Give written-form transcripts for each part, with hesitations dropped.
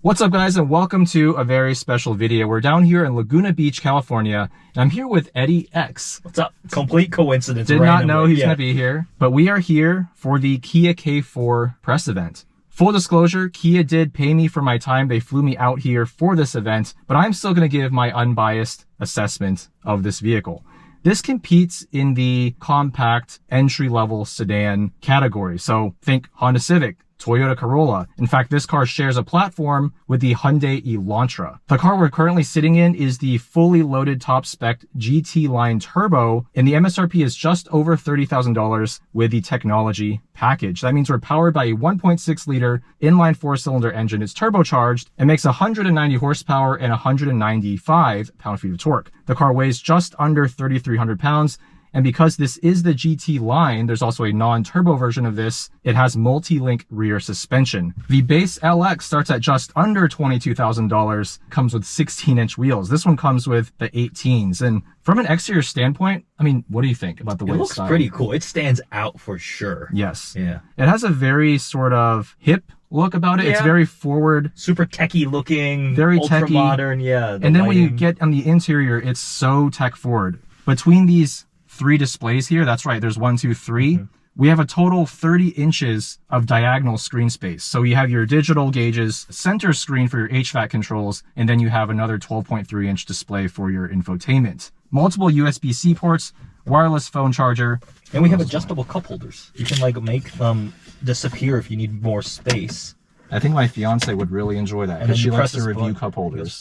What's up, guys, and welcome to a very special video. We're down here in Laguna Beach, California, and I'm here with Eddie X. What's up? Complete coincidence. Did not know he's going to be here, but we are here for the Kia K4 press event. Full disclosure, Kia did pay me for my time. They flew me out here for this event, but I'm still going to give my unbiased assessment of this vehicle. This competes in the compact entry-level sedan category. So think Honda Civic, Toyota Corolla. In fact, this car shares a platform with the Hyundai Elantra. The car we're currently sitting in is the fully loaded top spec GT line turbo, and the MSRP is just over $30,000 with the technology package. That means we're powered by a 1.6 liter inline 4-cylinder engine. It's turbocharged and makes 190 horsepower and 195 pound-feet of torque. The car weighs just under 3,300 pounds. And because this is the GT line, there's also a non-turbo version of this. It has multi-link rear suspension. The base LX starts at just under $22,000, comes with 16-inch wheels. This one comes with the 18s. And from an exterior standpoint, I mean, what do you think about the way it looks pretty cool? It stands out for sure. Yes. Yeah. It has a very sort of hip look about it. Yeah. It's very forward. Super techy looking. Very ultra techy. Modern, yeah. And then when you get on the interior, it's so tech forward. Between these 3 displays here, that's right, there's 1, 2, 3. We have a total 30 inches of diagonal screen space. So you have your digital gauges, center screen for your HVAC controls, and then you have another 12.3 inch display for your infotainment. Multiple USB-C ports, wireless phone charger. And we have adjustable cup holders. You can like make them disappear if you need more space. I think my fiance would really enjoy that because she likes to review cup holders.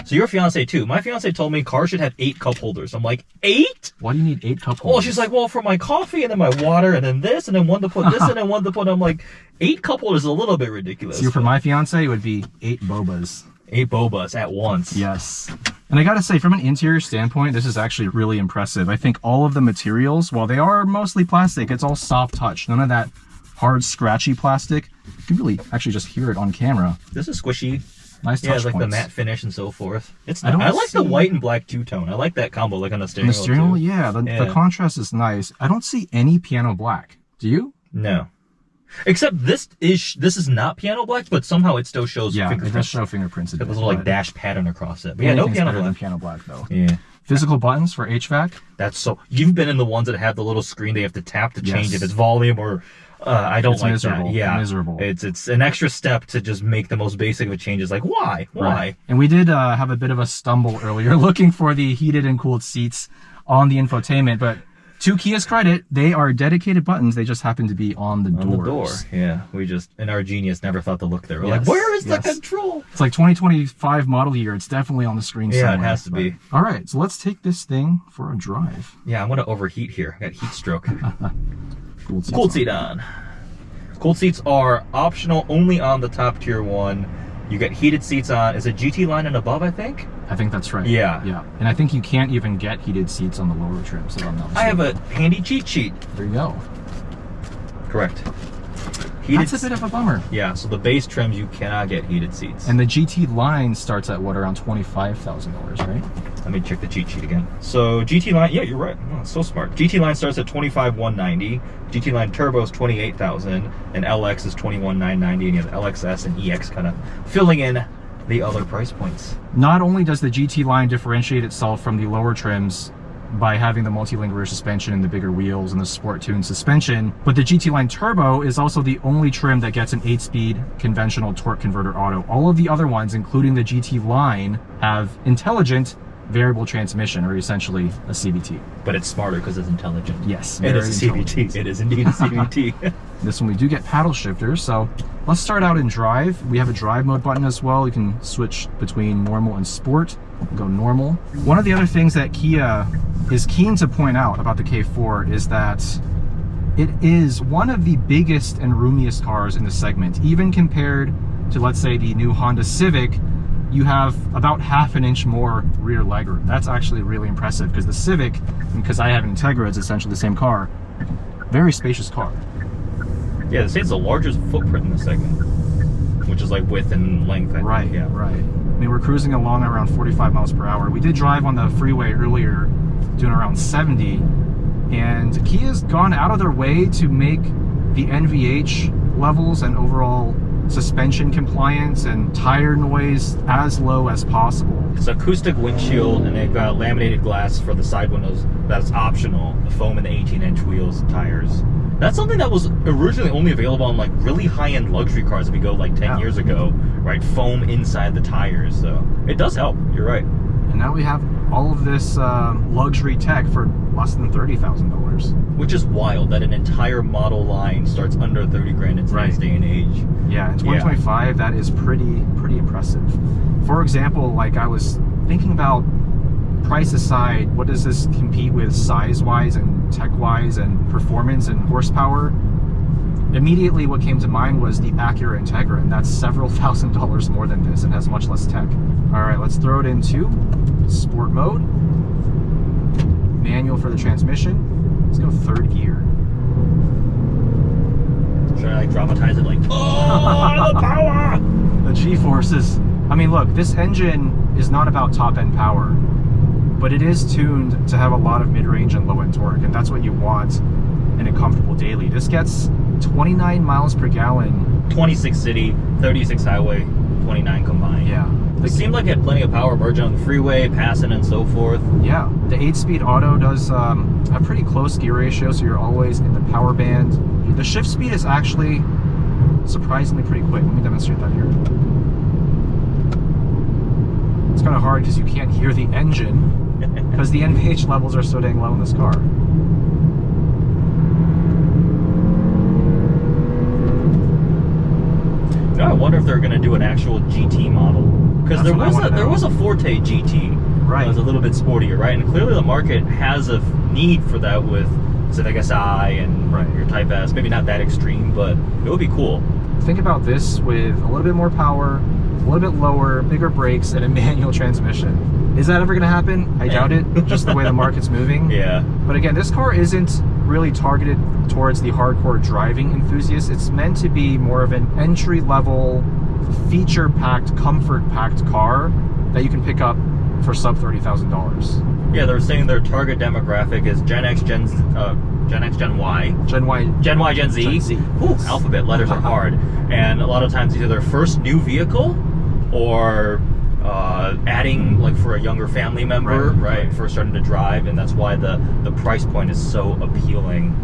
So your fiance too. My fiance told me cars should have 8 cup holders. I'm like, 8? Why do you need 8 cup holders? Well, she's like, well, for my coffee and then my water and then this and then one to put this and then one to put. I'm like, 8 cup holders is a little bit ridiculous. See, for my fiance, it would be 8 bobas. 8 bobas at once. Yes. And I gotta say, from an interior standpoint, this is actually really impressive. I think all of the materials, while they are mostly plastic, it's all soft touch. None of that hard, scratchy plastic. You can really actually just hear it on camera. This is squishy. Nice touch points. Yeah, like the matte finish and so forth. It's I like the white and black two-tone. I like that combo, like on the steering wheel. The steering wheel, yeah. The contrast is nice. I don't see any piano black. Do you? No. Except this is not piano black, but somehow it still shows fingerprints. It does show fingerprints. There's a little like dash pattern across it. But yeah, no piano black. Piano black though. Yeah. Physical buttons for HVAC. That's so. You've been in the ones that have the little screen they have to tap to change if it's volume or. I don't like miserable. that. Yeah, miserable. It's an extra step to just make the most basic of changes. Like why? Right. And we did have a bit of a stumble earlier looking for the heated and cooled seats on the infotainment, but to Kia's credit, they are dedicated buttons. They just happen to be on the doors. On the door. Yeah, we just in our genius never thought to look there. We're like, where is the control? It's like 2025 model year. It's definitely on the screen somewhere. Yeah, it has to be. All right, so let's take this thing for a drive. Yeah, I'm gonna overheat here. I got heat stroke. Cooled seat on. Cooled seats are optional only on the top tier one. You get heated seats on. Is it GT line and above, I think? I think that's right. Yeah. Yeah. And I think you can't even get heated seats on the lower trims, if I'm not mistaken. I have a handy cheat sheet. There you go. Correct. That's a bit of a bummer. Yeah, so the base trims, you cannot get heated seats. And the GT line starts at what, around $25,000, right? Let me check the cheat sheet again. So GT line, yeah, you're right. Oh, so smart. GT line starts at $25,190. GT line turbo is $28,000, and LX is $21,990, and you have LXS and EX kind of filling in the other price points. Not only does the GT line differentiate itself from the lower trims by having the multi-link rear suspension and the bigger wheels and the sport tuned suspension, but the GT line turbo is also the only trim that gets an 8-speed conventional torque converter auto. All of the other ones, including the GT line, have intelligent variable transmission, or essentially a CVT. But it's smarter because it's intelligent. Yes, it is a CVT. It is indeed a CVT. This one we do get paddle shifters, so let's start out in drive. We have a drive mode button as well. You can switch between normal and sport. We'll go normal. One of the other things that Kia is keen to point out about the K4 is that it is one of the biggest and roomiest cars in the segment. Even compared to, let's say, the new Honda Civic, you have about ½ an inch more rear legroom. That's actually really impressive because the Civic, because I have an Integra, it's essentially the same car. Very spacious car. Yeah, they say it's the largest footprint in the segment, which is like width and length. Right, yeah, right. I mean, we're cruising along at around 45 miles per hour. We did drive on the freeway earlier, doing around 70, and Kia's gone out of their way to make the NVH levels and overall suspension compliance and tire noise as low as possible. It's acoustic windshield, and they've got laminated glass for the side windows. That's optional. The foam in the 18-inch wheels and tires. That's something that was originally only available on like really high-end luxury cars if we go like 10 years ago, right? Foam inside the tires, so it does help. You're right. And now we have all of this luxury tech for less than $30,000. Which is wild that an entire model line starts under 30 grand in today's day and age. Yeah, in 2025, that is pretty impressive. For example, like I was thinking about price aside, what does this compete with size-wise and tech-wise and performance and horsepower? Immediately what came to mind was the Acura Integra, and that's several $1,000s more than this and has much less tech. All right, let's throw it into sport mode. Manual for the transmission. Let's go third gear. Should I like dramatize it like, oh, the power! The G-forces. I mean, look, this engine is not about top-end power, but it is tuned to have a lot of mid-range and low-end torque, and that's what you want in a comfortable daily. This gets 29 miles per gallon. 26 city, 36 highway, 29 combined. Yeah. It seemed like it had plenty of power merging on the freeway, passing and so forth. Yeah, the 8-speed auto does a pretty close gear ratio, so you're always in the power band. The shift speed is actually surprisingly pretty quick. Let me demonstrate that here. It's kind of hard because you can't hear the engine because the NVH levels are so dang low in this car. You know, I wonder if they're going to do an actual GT model. Because there was a Forte GT, right? It was a little bit sportier, right? And clearly the market has a need for that with Civic Si and your Type S. Maybe not that extreme, but it would be cool. Think about this with a little bit more power, a little bit lower, bigger brakes, and a manual transmission. Is that ever going to happen? I doubt it. Just the way the market's moving. Yeah. But again, this car isn't really targeted towards the hardcore driving enthusiast. It's meant to be more of an entry-level, feature-packed, comfort-packed car that you can pick up for sub $30,000. Yeah, they're saying their target demographic is Gen X, Gen Y, Gen Z. Ooh, alphabet letters are hard. And a lot of times either their first new vehicle or adding like for a younger family member, right, first starting to drive, and that's why the price point is so appealing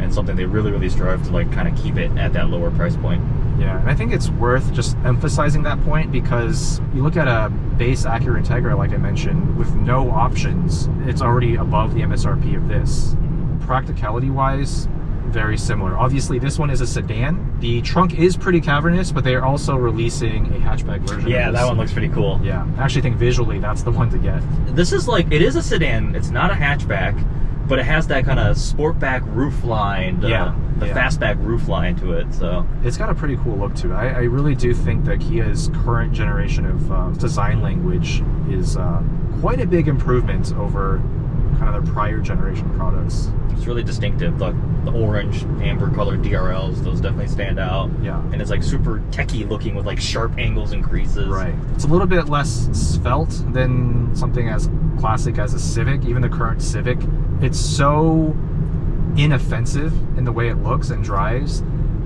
and something they really strive to like kind of keep it at that lower price point. Yeah, and I think it's worth just emphasizing that point because you look at a base Acura Integra, like I mentioned, with no options, it's already above the MSRP of this. Practicality-wise, very similar. Obviously, this one is a sedan. The trunk is pretty cavernous, but they are also releasing a hatchback version. Yeah, that one looks pretty cool. Yeah, I actually think visually that's the one to get. This is like, it is a sedan. It's not a hatchback, but it has that kind of sportback roof line, the fastback roof line to it. So it's got a pretty cool look to it. I really do think that Kia's current generation of design language is quite a big improvement over kind of their prior generation products. It's really distinctive. The orange, amber colored DRLs, those definitely stand out. Yeah. And it's like super techie looking with like sharp angles and creases. Right. It's a little bit less svelte than something as classic as a Civic, even the current Civic. It's so inoffensive in the way it looks and drives.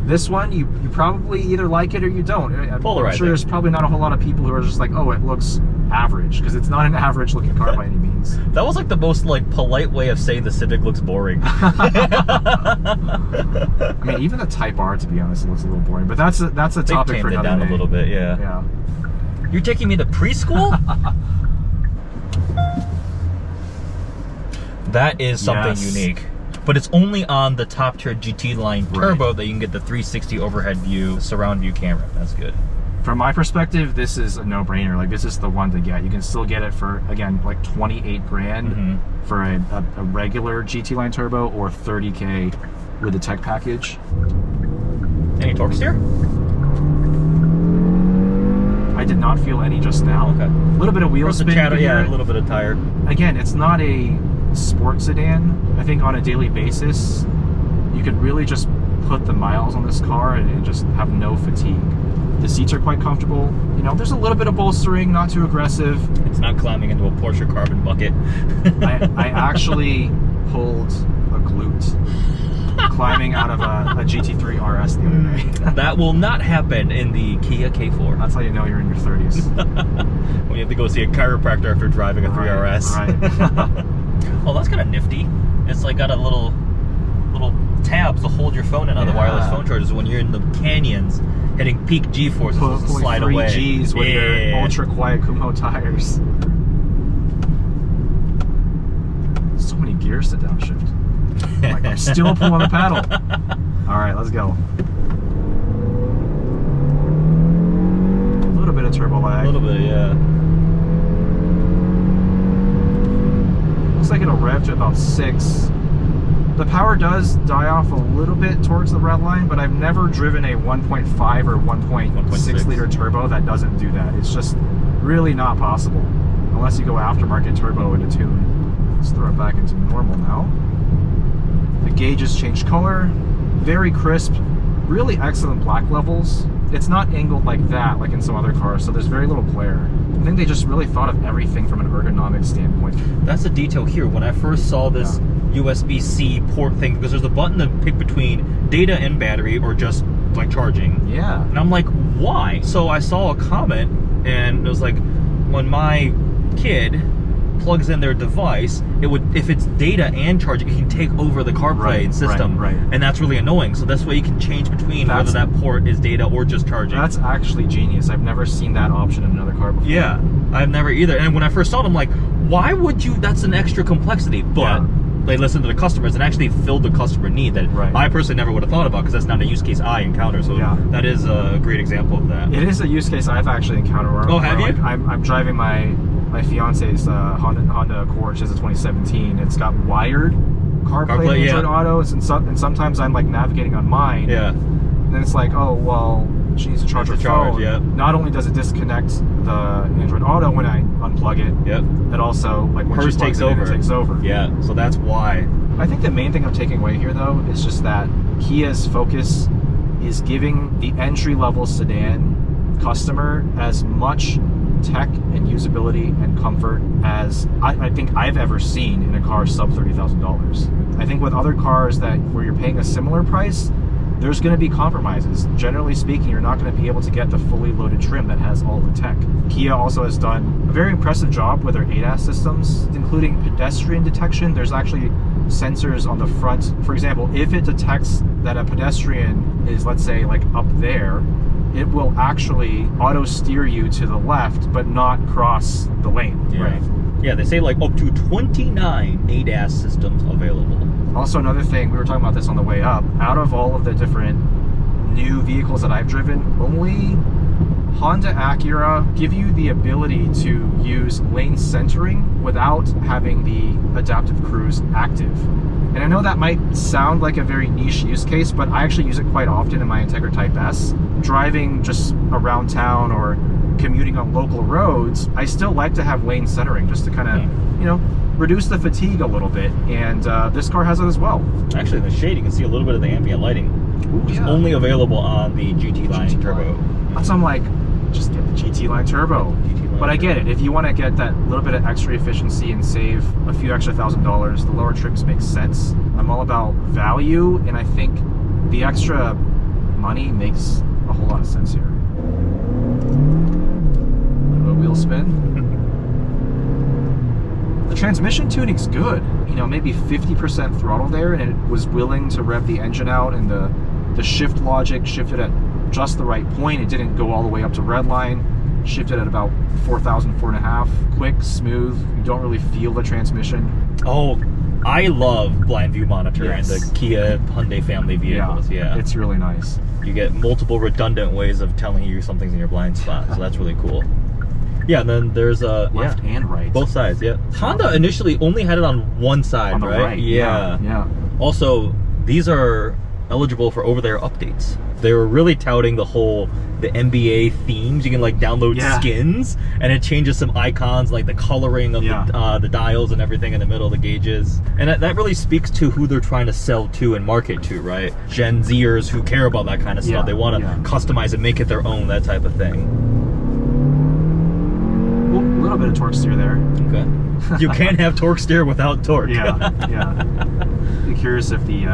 This one, you probably either like it or you don't. Polarizing. I'm sure there's probably not a whole lot of people who are just like, oh, it looks average, because it's not an average looking car by any means. That was like the most like polite way of saying the Civic looks boring. I mean, even the Type R, to be honest, it looks a little boring. But that's a topic for another day. A little bit, yeah. Yeah. You're taking me to preschool? That is something unique. But it's only on the top tier GT line turbo that you can get the 360 overhead view, surround view camera. That's good. From my perspective, this is a no-brainer. Like, this is the one to get. You can still get it for, again, like 28 grand for a regular GT line turbo, or 30K with the tech package. Any torque steer? I did not feel any just now. Okay. A little bit of wheel spin. Yeah, a little bit of tire. Again, it's not a sport sedan. I think on a daily basis, you could really just put the miles on this car and just have no fatigue. The seats are quite comfortable. You know, there's a little bit of bolstering, not too aggressive. It's not climbing into a Porsche carbon bucket. I actually pulled a glute climbing out of a GT3 RS the other day. That will not happen in the Kia K4. That's how you know you're in your 30s. When you have to go see a chiropractor after driving a 3RS. Right. Oh, that's kind of nifty. It's like got a little tabs to hold your phone in on the wireless phone chargers when you're in the canyons hitting peak G-forces to slide away. 3 Gs with your ultra quiet Kumho tires. So many gears to downshift. Like I'm still pulling the pedal. All right, let's go. A little bit of turbo lag. A little bit, yeah. Looks like it'll rev to about 6. The power does die off a little bit towards the red line, but I've never driven a 1.5 or 1.6 liter turbo that doesn't do that. It's just really not possible unless you go aftermarket turbo into tune. Let's throw it back into normal now. The gauges change color, very crisp, really excellent black levels. It's not angled like that, like in some other cars, so there's very little glare. I think they just really thought of everything from an ergonomic standpoint. That's a detail here. When I first saw this USB-C port thing, because there's a button to pick between data and battery or just like charging. Yeah. And I'm like, why? So I saw a comment and it was like, when my kid plugs in their device, it would, if it's data and charging, it can take over the CarPlay system. Right. And that's really annoying. So that's why you can change between whether that port is data or just charging. That's actually genius. I've never seen that option in another car before. Yeah, I've never either. And when I first saw it, I'm like, why would you? That's an extra complexity. But they listened to the customers and actually filled the customer need that I personally never would have thought about, because that's not a use case I encounter. So that is a great example of that. It is a use case I've actually encountered. Oh, have you? Like, I'm driving my fiance's Honda Accord, which is a 2017. It's got wired CarPlay and Android Auto, and sometimes I'm like navigating on mine. Yeah. And then it's like, oh well, she needs to charge her phone. Yeah. Not only does it disconnect the Android Auto when I unplug it, it also like when hers takes over. It takes over. Yeah. So that's why. I think the main thing I'm taking away here though is just that Kia's focus is giving the entry-level sedan customer as much tech and usability and comfort as I think I've ever seen in a car sub $30,000. I think with other cars where you're paying a similar price, there's going to be compromises. Generally speaking, you're not going to be able to get the fully loaded trim that has all the tech. Kia also has done a very impressive job with their ADAS systems, including pedestrian detection. There's actually sensors on the front. For example, if it detects that a pedestrian is, let's say, like up there, it will actually auto steer you to the left, but not cross the lane. Right. Yeah, they say like up to 29 ADAS systems available. Also, another thing, we were talking about this on the way up, out of all of the different new vehicles that I've driven, only Honda Acura give you the ability to use lane centering without having the adaptive cruise active. And I know that might sound like a very niche use case, but I actually use it quite often in my Integra Type S. Driving just around town or commuting on local roads, I still like to have lane centering just to kind of, you know, reduce the fatigue a little bit. And this car has it as well. Actually, in the shade, you can see a little bit of the ambient lighting, which is only available on the GT Line Turbo. That's why I'm like, just get the GT Line Turbo. But I get it. If you want to get that little bit of extra efficiency and save a few extra $1,000, the lower trims make sense. I'm all about value, and I think the extra money makes a whole lot of sense here. A wheel spin. The transmission tuning's good. You know, maybe 50% throttle there, and it was willing to rev the engine out, and the shift logic shifted at just the right point. It didn't go all the way up to red line. Shifted at about 4,000, 4.5. Quick, smooth. You don't really feel the transmission. Oh, I love blind view monitor in the Kia Hyundai family vehicles. Yeah, it's really nice. You get multiple redundant ways of telling you something's in your blind spot, so that's really cool. Yeah, and then there's left and right. Both sides, Honda initially only had it on one side, on the right? Yeah. Also, these are eligible for over-the-air updates. They were really touting the NBA themes. You can like download skins, and it changes some icons, like the coloring of the dials and everything in the middle of the gauges. And that really speaks to who they're trying to sell to and market to, right? Gen Zers who care about that kind of stuff. They want to customize it, make it their own, that type of thing. A little bit of torque steer there. Okay. You can't have torque steer without torque. Yeah. Be curious if the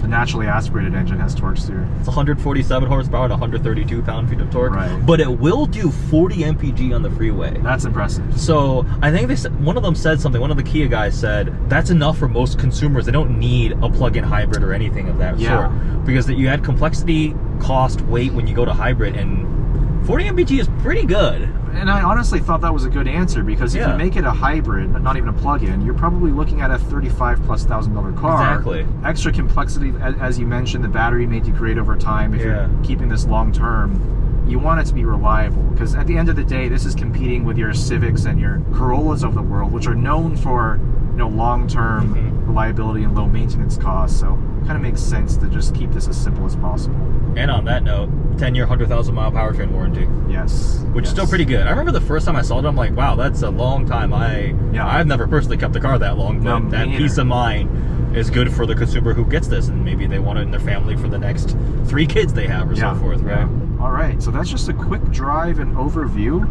The naturally aspirated engine has torque steer. It's 147 horsepower and 132 pound-feet of torque. Right. But it will do 40 mpg on the freeway. That's impressive. So I think they said, one of them said something, one of the Kia guys said, that's enough for most consumers. They don't need a plug-in hybrid or anything of that sort. Because you add complexity, cost, weight when you go to hybrid, and 40 mpg is pretty good. And I honestly thought that was a good answer, because if you make it a hybrid, not even a plug-in, you're probably looking at a $35,000+ car. Exactly. Extra complexity, as you mentioned, the battery may degrade over time if you're keeping this long-term. You want it to be reliable, because at the end of the day, this is competing with your Civics and your Corollas of the world, which are known for, you know, long-term reliability and low maintenance costs. So it kind of makes sense to just keep this as simple as possible. And on that note, 10-year, 100,000-mile powertrain warranty. Yes. Which is still pretty good. I remember the first time I saw it, I'm like, wow, that's a long time. I've never personally kept a car that long, but that peace of mind is good for the consumer who gets this, and maybe they want it in their family for the next 3 kids they have or so forth, right? All right, so that's just a quick drive and overview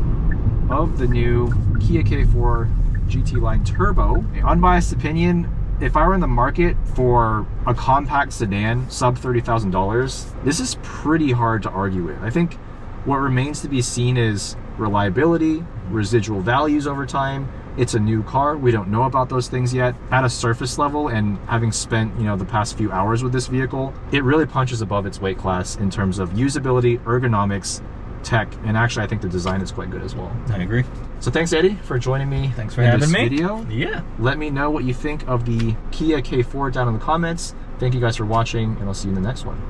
of the new Kia K4 GT Line Turbo. Unbiased opinion, if I were in the market for a compact sedan sub $30,000, this is pretty hard to argue with. I think what remains to be seen is reliability, residual values over time. It's a new car. We don't know about those things yet. At a surface level, and having spent, you know, the past few hours with this vehicle, it really punches above its weight class in terms of usability, ergonomics, tech, and actually I think the design is quite good as well. I agree. So thanks, Eddie, for joining me. Thanks for having me. Video. Yeah. Let me know what you think of the Kia K4 down in the comments. Thank you guys for watching, and I'll see you in the next one.